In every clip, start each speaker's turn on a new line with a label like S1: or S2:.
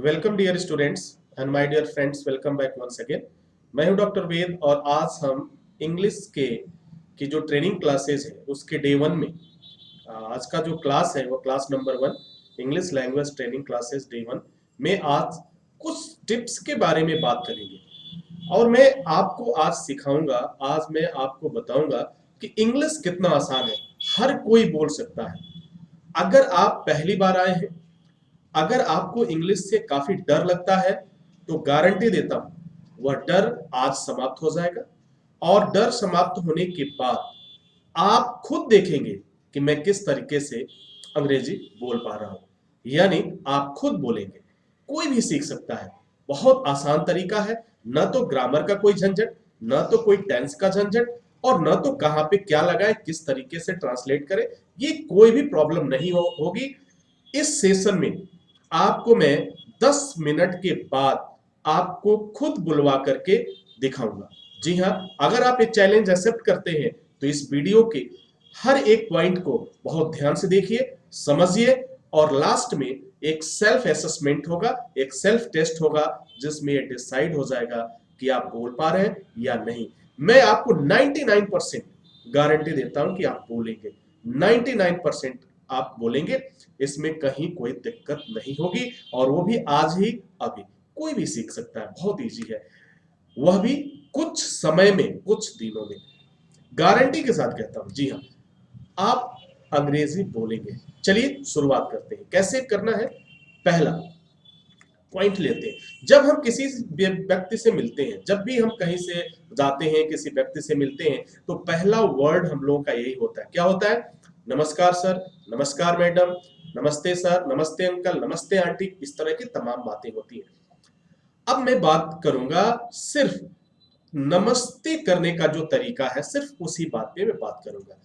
S1: Welcome dear students and my dear friends, welcome back once again. मैं हूं doctor वेद और आज हम इंग्लिश के की जो ट्रेनिंग क्लासेस है उसके डे वन में आज का जो क्लास है वो class number 1 English language training classes day one में आज कुछ टिप्स के बारे में बात करेंगे और मैं आपको आज सिखाऊंगा, आज मैं आपको बताऊंगा कि इंग्लिश कितना आसान है, हर कोई बोल सकता है। अगर आप पहली बार आए हैं, अगर आपको इंग्लिश से काफी डर लगता है तो गारंटी देता हूं वह डर आज समाप्त हो जाएगा और डर समाप्त होने के बाद आप खुद देखेंगे कि मैं किस तरीके से अंग्रेजी बोल पा रहा हूं, यानी आप खुद बोलेंगे। कोई भी सीख सकता है, बहुत आसान तरीका है। न तो ग्रामर का कोई झंझट, न तो कोई टेंस का झंझट और न तो कहां पे क्या लगाए, किस तरीके से ट्रांसलेट करें, ये कोई भी प्रॉब्लम नहीं होगी। इस सेशन में आपको मैं 10 मिनट के बाद आपको खुद बुलवा करके दिखाऊंगा। जी हाँ, अगर आप ये चैलेंज एक्सेप्ट करते हैं तो इस वीडियो के हर एक पॉइंट को बहुत ध्यान से देखिए, समझिए और लास्ट में एक सेल्फ असेसमेंट होगा, एक सेल्फ टेस्ट होगा जिसमें ये डिसाइड हो जाएगा कि आप बोल पा रहे हैं या नहीं। मैं आपको 99% गारंटी देता हूं कि आप बोलेंगे, 99% आप बोलेंगे, इसमें कहीं कोई दिक्कत नहीं होगी और वो भी आज ही अभी। कोई भी सीख सकता है, बहुत इजी है, वह भी कुछ समय में, कुछ दिनों में। गारंटी के साथ कहता हूं, जी हाँ, आप अंग्रेजी बोलेंगे। चलिए शुरुआत करते हैं, कैसे करना है। पहला पॉइंट लेते हैं, जब हम किसी व्यक्ति से मिलते हैं, जब भी हम कहीं से जाते हैं, किसी व्यक्ति से मिलते हैं, तो पहला वर्ड हम लोगों का यही होता है। क्या होता है? नमस्कार सर, नमस्कार मैडम, नमस्ते सर, नमस्ते अंकल, नमस्ते आंटी, इस तरह की तमाम बातें होती हैं। अब मैं बात करूंगा सिर्फ नमस्ते करने का जो तरीका है, सिर्फ उसी बात पे मैं बात करूंगा।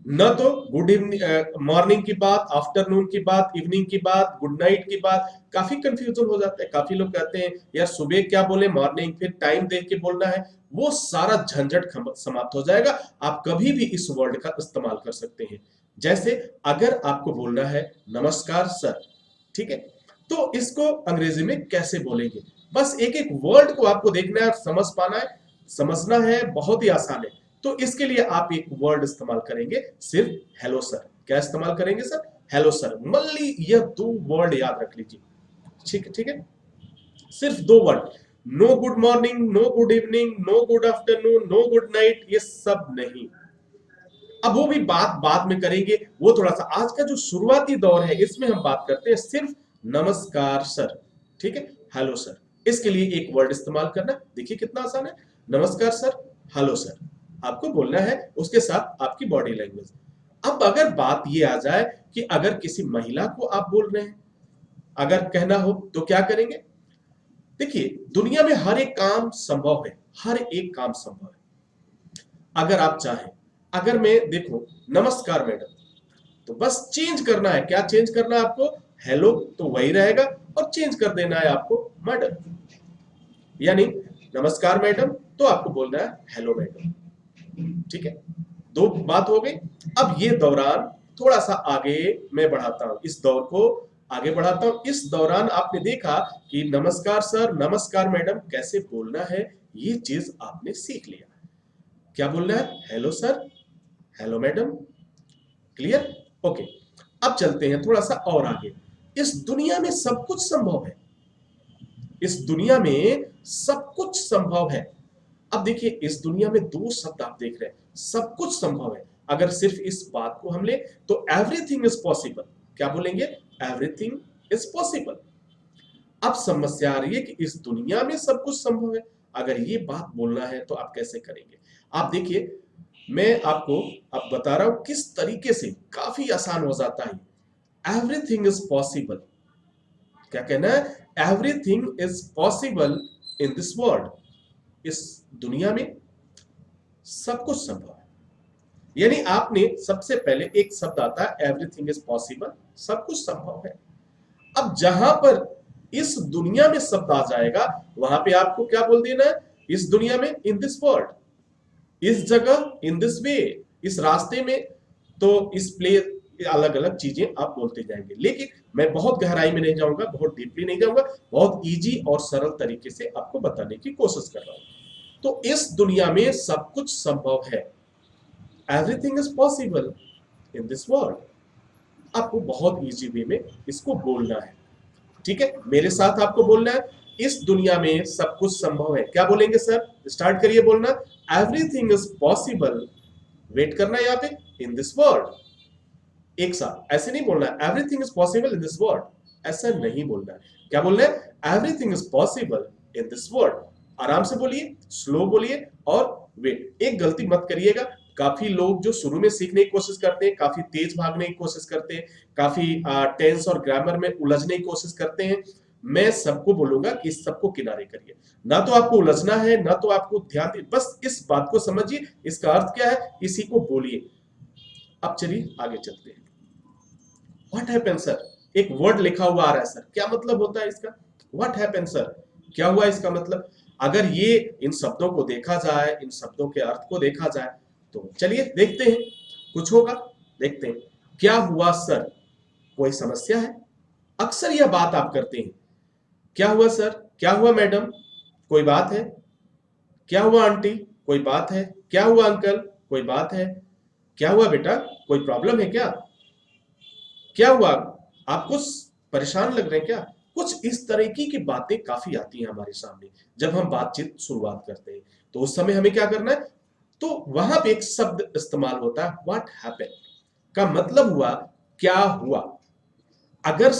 S1: न तो गुड इवनिंग, मॉर्निंग की बात, आफ्टरनून की बात, इवनिंग की बात, गुड नाइट की बात। काफी कंफ्यूजन हो जाता है, काफी लोग कहते हैं यार सुबह क्या बोले, मॉर्निंग, फिर टाइम देख के बोलना है। वो सारा झंझट समाप्त हो जाएगा। आप कभी भी इस वर्ड का इस्तेमाल कर सकते हैं। जैसे अगर आपको बोलना है नमस्कार सर, ठीक है, तो इसको अंग्रेजी में कैसे बोलेंगे? बस एक एक वर्ड को आपको देखना है और समझ पाना है, समझना है, बहुत ही आसान है। तो इसके लिए आप एक वर्ड इस्तेमाल करेंगे, सिर्फ हेलो सर। क्या इस्तेमाल करेंगे सर? Hello sir. मल्ली यह दो वर्ड याद रख लीजिए, ठीक ठीक है, सिर्फ दो word. No good morning, no good evening, no good afternoon, no good night, ये सब नहीं। अब वो भी बात बाद में करेंगे, वो थोड़ा सा आज का जो शुरुआती दौर है इसमें हम बात करते हैं सिर्फ नमस्कार सर, ठीक है, हेलो सर। इसके लिए एक वर्ड इस्तेमाल करना, देखिए कितना आसान है। नमस्कार सर, हेलो सर, आपको बोलना है, उसके साथ आपकी बॉडी लैंग्वेज। अब अगर बात ये आ जाए कि अगर किसी महिला को आप बोल रहे हैं, अगर कहना हो तो क्या करेंगे? देखिए दुनिया में हर एक काम संभव है, हर एक काम संभव है अगर आप चाहें। अगर मैं देखो नमस्कार मैडम, तो बस चेंज करना है। क्या चेंज करना है आपको? हेलो तो वही रहेगा और चेंज कर देना है आपको मैडम, यानी नमस्कार मैडम तो आपको बोलना है हेलो मैडम, ठीक है। दो बात हो गई। अब ये दौरान थोड़ा सा आगे मैं बढ़ाता हूं, इस दौर को आगे बढ़ाता हूं। इस दौरान आपने देखा कि नमस्कार सर, नमस्कार मैडम कैसे बोलना है, ये चीज आपने सीख लिया। क्या बोलना है? Hello sir, hello madam, clear? Okay, अब चलते हैं थोड़ा सा और आगे। इस दुनिया में सब कुछ संभव है, इस दुनिया में सब कुछ संभव है। अब देखिए इस दुनिया में दो शब्द आप देख रहे हैं, सब कुछ संभव है। अगर सिर्फ इस बात को हम ले तो एवरीथिंग इज पॉसिबल। क्या बोलेंगे? Everything is possible. अब समस्या आ रही है कि इस दुनिया में सब कुछ संभव है, अगर ये बात बोलना है तो आप कैसे करेंगे? आप देखिए, मैं आपको अब बता रहा हूं किस तरीके से काफी आसान हो जाता है। Everything is possible. क्या कहना है? Everything is possible in this world. इस दुनिया में सब कुछ संभव है। यानी आपने सबसे पहले एक शब्द आता है एवरीथिंग इज पॉसिबल, सब कुछ संभव है। अब जहां पर इस दुनिया में शब्द आ जाएगा वहां पे आपको क्या बोल देना है? इस दुनिया में, इन दिस वर्ल्ड, इस जगह, इन दिस वे, इस रास्ते में, तो इस प्लेस, अलग अलग चीजें आप बोलते जाएंगे, लेकिन मैं बहुत गहराई में नहीं जाऊंगा, बहुत डीपली नहीं जाऊंगा, बहुत इजी और सरल तरीके से आपको बताने की कोशिश कर रहा हूं। तो इस दुनिया में सब कुछ संभव है, everything is possible in this world. आपको बहुत इजी वे में इसको बोलना है, ठीक है, मेरे साथ आपको बोलना है, इस दुनिया में सब कुछ संभव है। क्या बोलेंगे सर? स्टार्ट करिए बोलना, एवरीथिंग इज पॉसिबल, वेट करना है यहाँ पे, इन दिस वर्ल्ड। एक साथ ऐसे नहीं बोलना है everything is possible in this world, ऐसा नहीं बोलना है। क्या बोलना है? Everything is possible in this world. आराम से बोलिए, स्लो बोलिए और वेट। एक गलती मत करिएगा, काफी लोग जो शुरू में सीखने की कोशिश करते हैं, काफी तेज भागने की कोशिश करते हैं, काफी टेंस और ग्रामर में उलझने की कोशिश करते हैं। मैं सबको बोलूंगा कि इस सबको किनारे करिए, ना तो आपको उलझना है, ना तो आपको ध्यान, बस इस बात को समझिए, इसका अर्थ क्या है, इसी को बोलिए। अब चलिए आगे चलते हैं। What happen sir? एक वर्ड लिखा हुआ आ रहा है सर, क्या मतलब होता है इसका? व्हाट हैपन सर, क्या हुआ इसका मतलब? अगर ये इन शब्दों को देखा जाए, इन शब्दों के अर्थ को देखा जाए, तो चलिए देखते हैं, कुछ होगा, देखते हैं। क्या हुआ सर? कोई समस्या है? अक्सर यह बात आप करते हैं, क्या हुआ सर? क्या हुआ मैडम? कोई बात है? क्या हुआ आंटी? कोई बात है? क्या हुआ अंकल? कोई बात है? क्या हुआ बेटा? कोई प्रॉब्लम है क्या? क्या हुआ? आप कुछ परेशान लग रहे हैं क्या? कुछ इस तरीके की बातें काफी आती हैं हमारे सामने जब हम बातचीत शुरुआत करते हैं। तो उस समय हमें क्या करना है? तो वहां पे एक शब्द इस्तेमाल होता है, व्हाट हैपेंड, का मतलब हुआ क्या हुआ। अगर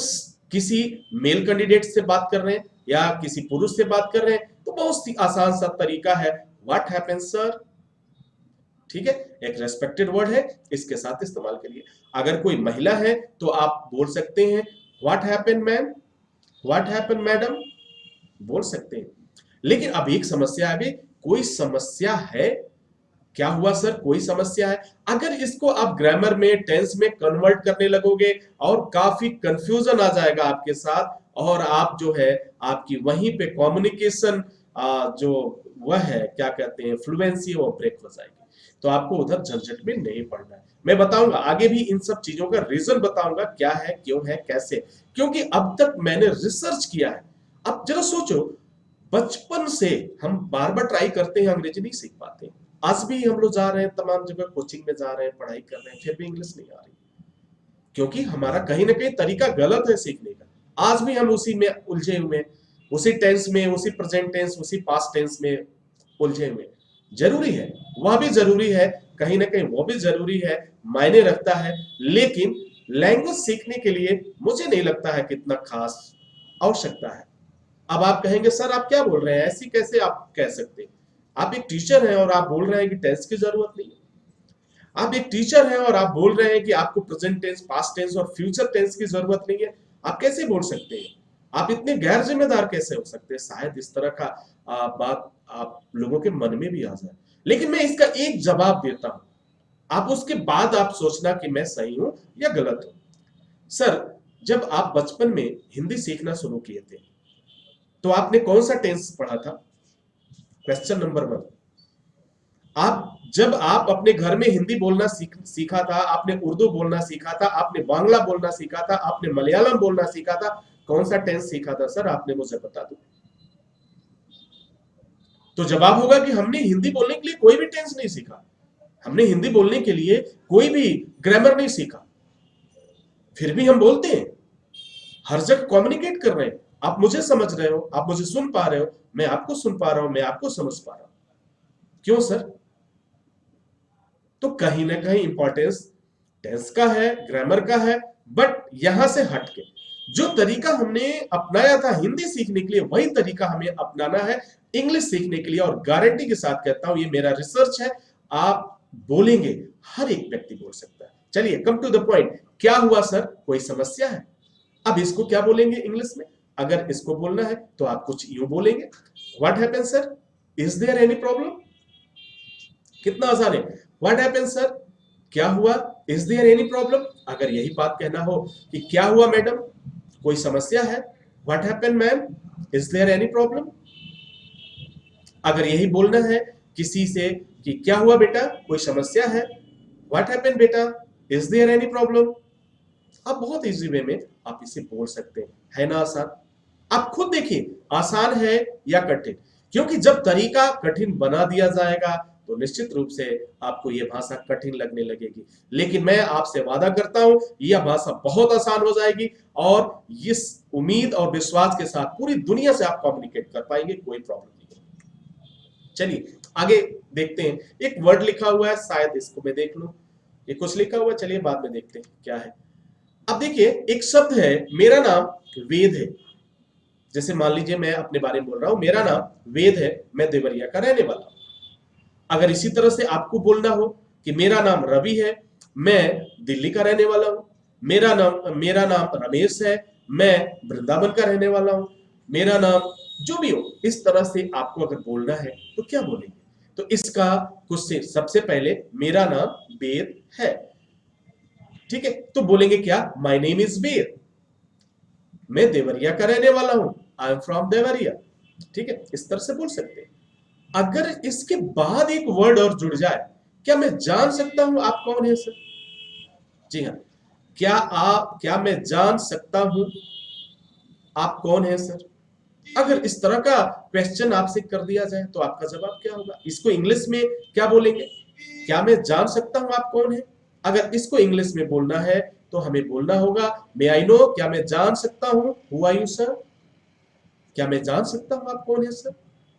S1: किसी मेल कैंडिडेट से बात कर रहे हैं या किसी पुरुष से बात कर रहे हैं, तो बहुत सी आसान सा तरीका है, व्हाट हैपेंड सर। ठीक है, एक रेस्पेक्टेड वर्ड है, इसके साथ इस्तेमाल करिए। अगर कोई महिला है तो आप बोल सकते हैं what happened ma'am, what happened madam, बोल सकते हैं। लेकिन अब एक समस्या है, कोई समस्या है? क्या हुआ सर? कोई समस्या है? अगर इसको आप ग्रामर में, टेंस में कन्वर्ट करने लगोगे और काफी कंफ्यूजन आ जाएगा आपके साथ, और आप जो है आपकी वहीं पे कम्युनिकेशन जो वह है, क्या कहते हैं, फ्लुएंसी, वो ब्रेक हो जाएगी। तो आपको उधर झंझट में नहीं पड़ना है। मैं बताऊंगा आगे भी इन सब चीजों का रीजन बताऊंगा, क्या है, क्यों है, कैसे, क्योंकि अब तक मैंने रिसर्च किया है। अब जरा सोचो, बचपन से हम बार बार ट्राई करते हैं, अंग्रेजी नहीं सीख पाते। आज भी हम लोग जा रहे हैं, तमाम जगह कोचिंग में जा रहे हैं, पढ़ाई कर रहे हैं, फिर भी इंग्लिश नहीं आ रही, क्योंकि हमारा कहीं ना कहीं तरीका गलत है सीखने का। आज भी हम उसी में उलझे हुए हैं, उसी टेंस में, उसी प्रेजेंट टेंस, उसी पास्ट टेंस में उलझे हुए। जरूरी है, वह भी जरूरी है, कहीं ना कहीं वो भी जरूरी है, मायने रखता है, लेकिन लैंग्वेज सीखने के लिए मुझे नहीं लगता है कितना खास आवश्यकता है। अब आप कहेंगे सर आप क्या बोल रहे हैं, ऐसी कैसे आप कह सकते हैं? आप एक टीचर हैं और आप बोल रहे हैं कि टेंस की जरूरत नहीं है। आप एक टीचर हैं और आप बोल रहे हैं कि आपको प्रेजेंट टेंस, पास्ट टेंस और फ्यूचर टेंस की जरूरत नहीं है। आप कैसे बोल सकते हैं? आप इतने गैर जिम्मेदार कैसे हो सकते हैं? शायद इस तरह का बात आप लोगों के मन में भी आ जाए, लेकिन मैं इसका एक जवाब देता हूं, आप उसके बाद आप सोचना कि मैं सही हूं या गलत हूं। सर, जब आप बचपन में हिंदी सीखना शुरू किए थे, तो आपने कौन सा टेंस पढ़ा था? Question number 1। जब आप अपने घर में हिंदी बोलना सीखा था, आपने उर्दू बोलना सीखा था, आपने बांग्ला बोलना सीखा था, आपने मलयालम बोलना सीखा था, कौन सा टेंस सीखा था सर? आपने मुझे बता दो। तो जवाब होगा कि हमने हिंदी बोलने के लिए कोई भी टेंस नहीं सीखा, हमने हिंदी बोलने के लिए कोई भी ग्रामर नहीं सीखा, फिर भी हम बोलते हैं, हर जगह कम्युनिकेट कर रहे हैं। आप मुझे समझ रहे हो, आप मुझे सुन पा रहे हो, मैं आपको सुन पा रहा हूं, मैं आपको समझ पा रहा हूं। क्यों सर? तो कहीं ना कहीं इंपॉर्टेंस टेंस का है, ग्रामर का है, बट यहां से हटके जो तरीका हमने अपनाया था हिंदी सीखने के लिए, वही तरीका हमें अपनाना है इंग्लिश सीखने के लिए। और गारंटी के साथ कहता हूं, ये मेरा रिसर्च है, आप बोलेंगे, हर एक व्यक्ति बोल सकता है। चलिए कम टू द पॉइंट, क्या हुआ सर? कोई समस्या है? अब इसको क्या बोलेंगे इंग्लिश में? अगर इसको बोलना है तो आप कुछ यूं बोलेंगे, what happened sir, is there any problem. कितना आसान है, व्हाट हैपेंड सर, क्या हुआ, इज देयर एनी प्रॉब्लम। अगर यही बात कहना हो कि क्या हुआ मैडम, कोई समस्या है, what happened ma'am, is there any problem. अगर यही बोलना है किसी से कि क्या हुआ बेटा, कोई समस्या है, व्हाट हैपेंड बेटा, इज देयर एनी प्रॉब्लम। आप बहुत इजी वे में आप इसे बोल सकते हैं। है ना आसान? आप खुद देखिए आसान है या कठिन, क्योंकि जब तरीका कठिन बना दिया जाएगा तो निश्चित रूप से आपको यह भाषा कठिन लगने लगेगी। लेकिन मैं आपसे वादा करता हूं यह भाषा बहुत आसान हो जाएगी और इस उम्मीद और विश्वास के साथ पूरी दुनिया से आप कम्युनिकेट कर पाएंगे, कोई प्रॉब्लम नहीं है। चलिए आगे देखते हैं। एक वर्ड लिखा हुआ है, शायद इसको मैं देख लूं। ये कुछ लिखा हुआ है, चलिए बाद में देखते हैं क्या है। अब देखिए एक शब्द है, मेरा नाम वेद है। जैसे मान लीजिए मैं अपने बारे में बोल रहा हूं, मेरा नाम वेद है, मैं देवरिया का रहने वाला हूं। अगर इसी तरह से आपको बोलना हो कि मेरा नाम रवि है, मैं दिल्ली का रहने वाला हूं। मेरा नाम रमेश है, मैं वृंदावन का रहने वाला हूं। मेरा नाम जो भी हो, इस तरह से आपको अगर बोलना है तो क्या बोलेंगे? तो इसका कुछ से सबसे पहले मेरा नाम वेद है, ठीक है, तो बोलेंगे क्या? माई नेम इज वेद, मैं देवरिया का रहने वाला हूं, आई एम फ्रॉम देवरिया। ठीक है, इस तरह से बोल सकते हैं। अगर इसके बाद एक वर्ड और जुड़ जाए, क्या मैं जान सकता हूं आप कौन है सर? जी हाँ, क्या मैं जान सकता हूं आप कौन है सर? अगर इस तरह का क्वेश्चन आपसे कर दिया जाए तो आपका जवाब क्या होगा? इसको इंग्लिश में क्या बोलेंगे? क्या मैं जान सकता हूं आप कौन है? अगर इसको इंग्लिश में बोलना है तो हमें बोलना होगा मे आई नो, क्या मैं जान सकता हूं हु आर यू सर? क्या मैं जान सकता हूं आप कौन है सर?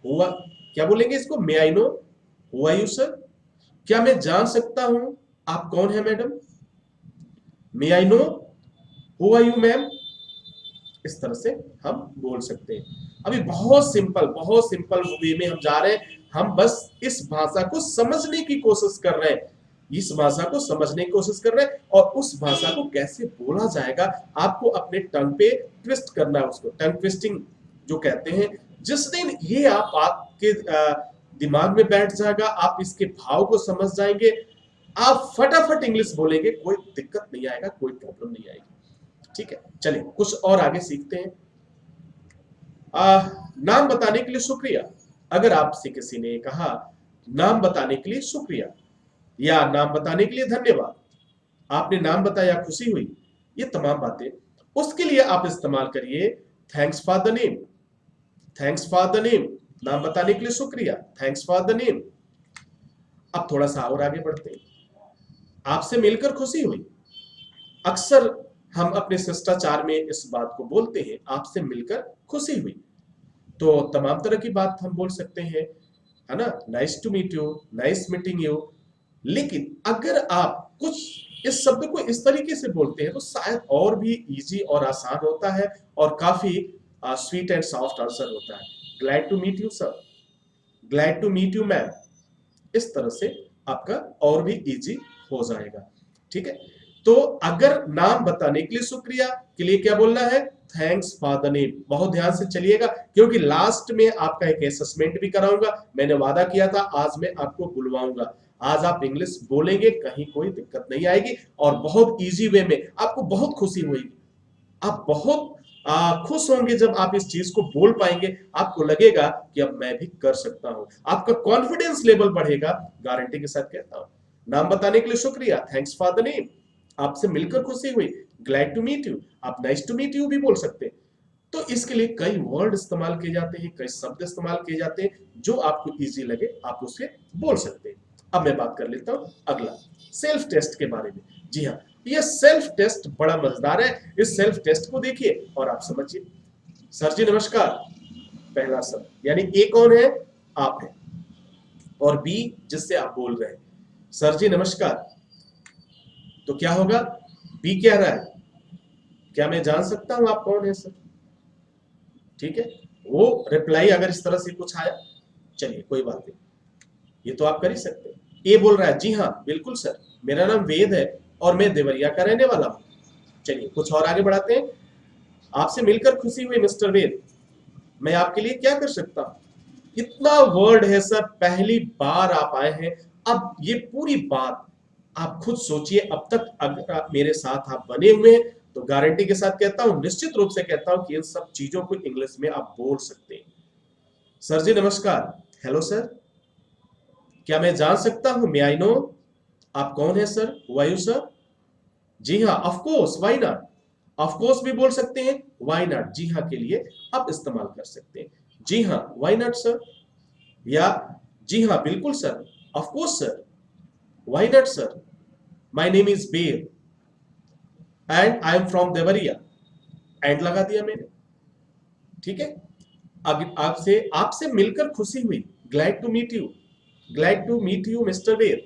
S1: हुआ क्या बोलेंगे इसको? May I know who are you sir? क्या मैं जान सकता हूं आप कौन है madam? May I know who are you ma'am? इस तरह से हम बोल सकते हैं। अभी बहुत सिंपल वे में हम जा रहे हैं। हम बस इस भाषा को समझने की कोशिश कर रहे हैं, इस भाषा को समझने की कोशिश कर रहे हैं, और उस भाषा को कैसे बोला जाएगा आपको अपने टंग पे ट्विस्ट करना है, उसको टंग ट्विस्टिंग जो कहते हैं। जिस दिन ये आपके दिमाग में बैठ जाएगा, आप इसके भाव को समझ जाएंगे, आप फटाफट इंग्लिश बोलेंगे, कोई दिक्कत नहीं आएगा, कोई प्रॉब्लम नहीं आएगी। ठीक है, चलिए कुछ और आगे सीखते हैं। नाम बताने के लिए शुक्रिया। अगर आपसे किसी ने कहा नाम बताने के लिए शुक्रिया या नाम बताने के लिए धन्यवाद, आपने नाम बताया खुशी हुई, ये तमाम बातें, उसके लिए आप इस्तेमाल करिए thanks for the name. Thanks for the name, नाम बताने के लिए शुक्रिया, थैंक्स फॉर द नेम। अब थोड़ा सा और आगे बढ़ते हैं। आपसे मिलकर खुशी हुई। अक्सर हम अपने शिष्टाचार में इस बात को बोलते हैं, आपसे मिलकर खुशी हुई। तो तमाम तरह की बात हम बोल सकते हैं, है ना? Nice to meet you, nice meeting you. लेकिन अगर आप कुछ इस शब्द को इस तरीके से बोलते हैं तो शायद और भी इजी और आसान होता है और काफी स्वीट एंड सॉफ्ट आंसर होता है। Glad to meet you sir, glad to meet you ma'am. इस तरह से आपका और भी इजी हो जाएगा। ठीक है, तो अगर नाम बताने के लिए शुक्रिया के लिए क्या बोलना है? Thanks for the name. बहुत ध्यान से चलिएगा, क्योंकि लास्ट में आपका एक असेसमेंट भी कराऊंगा। मैंने वादा किया था आज मैं आपको बुलवाऊंगा। आज आप इंग्लिश बोलेंगे, कहीं कोई दिक्कत नहीं आएगी और बहुत इजी वे में आपको बहुत खुशी होगी। आप बहुत खुश होंगे जब आप इस चीज को बोल पाएंगे। आपको लगेगा कि अब मैं भी कर सकता हूं, आपका कॉन्फिडेंस लेवल बढ़ेगा, गारंटी के साथ कहता हूं। नाम बताने के लिए शुक्रिया, थैंक्स फॉर द नेम। आपसे मिलकर खुशी हुई, ग्लैड टू मीट यू। आप नाइस टू मीट यू भी बोल सकते हैं। तो इसके लिए कई वर्ड इस्तेमाल किए जाते हैं, कई शब्द इस्तेमाल किए जाते हैं, जो आपको इजी लगे आप उसे बोल सकते हैं। अब मैं बात कर लेता हूं अगला, सेल्फ टेस्ट के बारे में। जी हाँ, ये सेल्फ टेस्ट बड़ा मजेदार है। इस सेल्फ टेस्ट को देखिए और आप समझिए। सर जी नमस्कार, पहला शब्द, यानी ए कौन है? आप है, और बी जिससे आप बोल रहे हैं। सर जी नमस्कार, तो क्या होगा? बी कह रहा है क्या मैं जान सकता हूं आप कौन है सर? ठीक है, वो रिप्लाई अगर इस तरह से कुछ आया, चलिए कोई बात नहीं, ये तो आप कर ही सकते हैं। ए बोल रहा है जी हाँ बिल्कुल सर, मेरा नाम वेद है और मैं देवरिया का रहने वाला हूं। चलिए कुछ और आगे बढ़ाते हैं। आपसे मिलकर खुशी हुई मिस्टर वेद, मैं आपके लिए क्या कर सकता हूं? इतना वर्ड है सर, पहली बार आप आए हैं। अब ये पूरी बात आप खुद सोचिए। अब तक अगर आप मेरे साथ आप बने हुए हैं तो गारंटी के साथ कहता हूं, निश्चित रूप से कहता हूं कि इन सब चीजों को इंग्लिश में आप बोल सकते हैं। सर जी नमस्कार, हेलो सर, क्या मैं जान सकता हूं, मे आई नो, आप कौन है sir, who are you sir? जी हाँ, of course, why not. Of course भी बोल सकते हैं, व्हाई नॉट जी हाँ के लिए आप इस्तेमाल कर सकते हैं। जी हाँ, व्हाई नॉट सर, या जी हाँ बिल्कुल sir, of course sir, why not sir, my name is bear and I am from Deoria, and लगा दिया मैंने। ठीक है, आपसे आपसे मिलकर खुशी हुई, glad to meet you, glad to meet you mister Baer,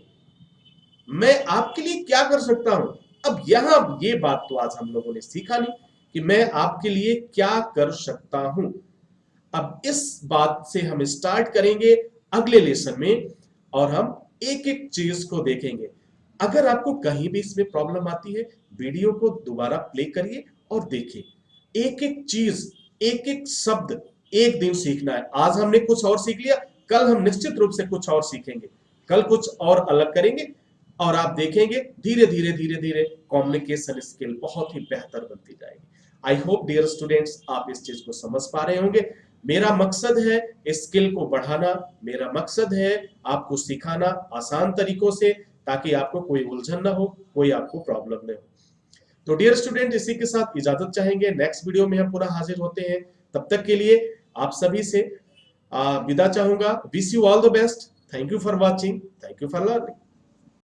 S1: मैं आपके लिए क्या कर सकता हूं। अब यहां ये बात तो आज हम लोगों ने सीखा नहीं कि मैं आपके लिए क्या कर सकता हूं। अब इस बात से हम स्टार्ट करेंगे अगले लेसन में, और हम एक एक चीज को देखेंगे। अगर आपको कहीं भी इसमें प्रॉब्लम आती है, वीडियो को दोबारा प्ले करिए और देखिए। एक एक चीज, एक एक शब्द एक दिन सीखना है। आज हमने कुछ और सीख लिया, कल हम निश्चित रूप से कुछ और सीखेंगे, कल कुछ और अलग करेंगे, और आप देखेंगे धीरे धीरे धीरे धीरे कम्युनिकेशन स्किल बहुत ही बेहतर बनती जाएगी। आई होप डियर स्टूडेंट्स आप इस चीज को समझ पा रहे होंगे। मेरा मकसद है इस स्किल को बढ़ाना, मेरा मकसद है आपको सिखाना आसान तरीकों से, ताकि आपको कोई उलझन ना हो, कोई आपको प्रॉब्लम ना हो। तो डियर स्टूडेंट इसी के साथ इजाजत चाहेंगे, नेक्स्ट वीडियो में हम पूरा हाजिर होते हैं। तब तक के लिए आप सभी से विदा चाहूंगा। Wish you all the best. Thank you for watching, thank you for learning.